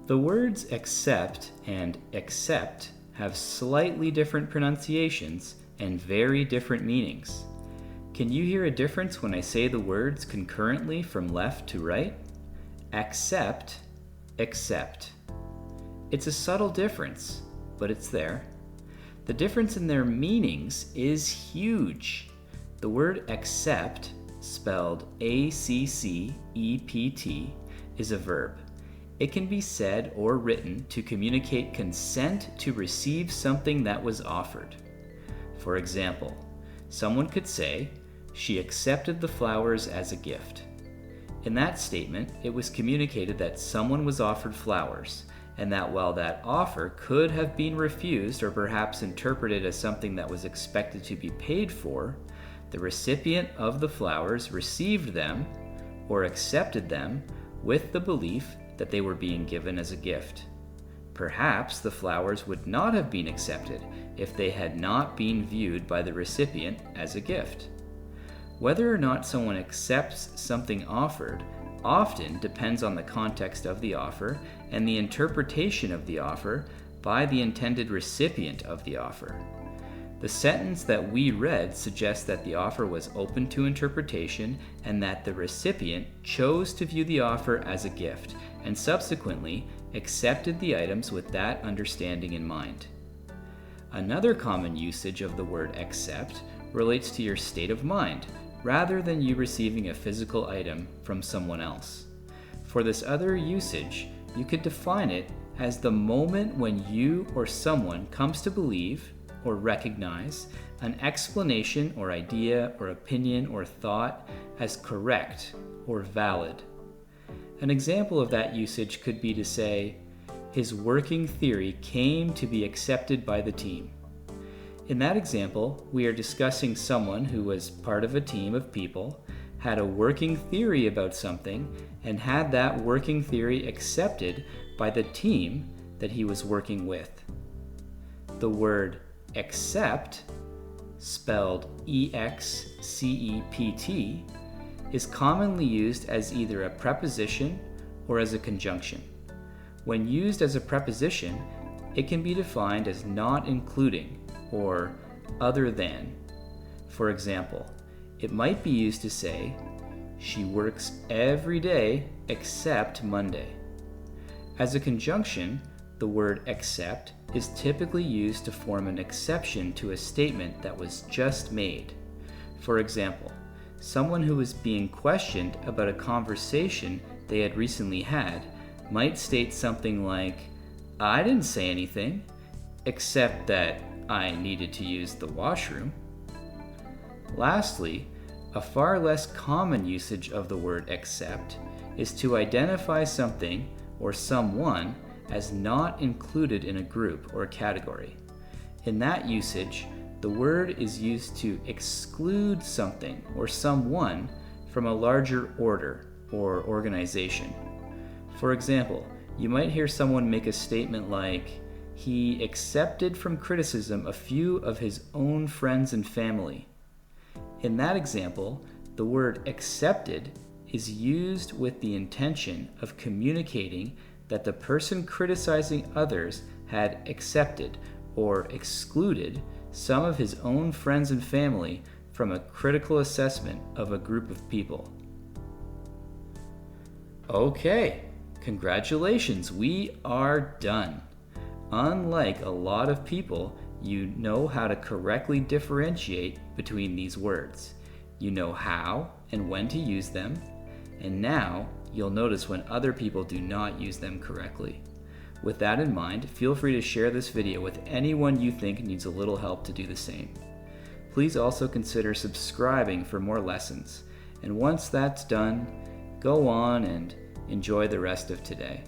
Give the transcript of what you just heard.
The words accept and accept have slightly different pronunciations and very different meanings. Can you hear a difference when I say the words concurrently from left to right? Accept, accept. It's a subtle difference, but it's there. The difference in their meanings is huge. The word accept, spelled A-C-C-E-P-T, is a verb. It can be said or written to communicate consent to receive something that was offered. For example, someone could say, "She accepted the flowers as a gift." In that statement, it was communicated that someone was offered flowers, and that while that offer could have been refused or perhaps interpreted as something that was expected to be paid for, the recipient of the flowers received them or accepted them with the belief that they were being given as a gift. Perhaps the flowers would not have been accepted if they had not been viewed by the recipient as a gift. Whether or not someone accepts something offered often depends on the context of the offer and the interpretation of the offer by the intended recipient of the offer. The sentence that we read suggests that the offer was open to interpretation and that the recipient chose to view the offer as a gift and subsequently accepted the items with that understanding in mind. Another common usage of the word accept relates to your state of mind, rather than you receiving a physical item from someone else. For this other usage, you could define it as the moment when you or someone comes to believe or recognize an explanation or idea or opinion or thought as correct or valid. An example of that usage could be to say, "His working theory came to be accepted by the team." In that example, we are discussing someone who was part of a team of people, had a working theory about something, and had that working theory accepted by the team that he was working with. The word accept, spelled E-X-C-E-P-T, is commonly used as either a preposition or as a conjunction. When used as a preposition, it can be defined as not including or other than. For example, it might be used to say, "She works every day except Monday." As a conjunction, the word accept is typically used to form an exception to a statement that was just made. For example, someone who was being questioned about a conversation they had recently had might state something like, "I didn't say anything, except that I needed to use the washroom." Lastly, a far less common usage of the word accept is to identify something or someone as not included in a group or category. In that usage, the word is used to exclude something or someone from a larger order or organization. For example, you might hear someone make a statement like, "He accepted from criticism a few of his own friends and family." In that example, the word accepted is used with the intention of communicating that the person criticizing others had accepted or excluded some of his own friends and family from a critical assessment of a group of people. Okay, congratulations, we are done. Unlike a lot of people, you know how to correctly differentiate between these words. You know how and when to use them, and now you'll notice when other people do not use them correctly. With that in mind, feel free to share this video with anyone you think needs a little help to do the same. Please also consider subscribing for more lessons, and once that's done, go on and enjoy the rest of today.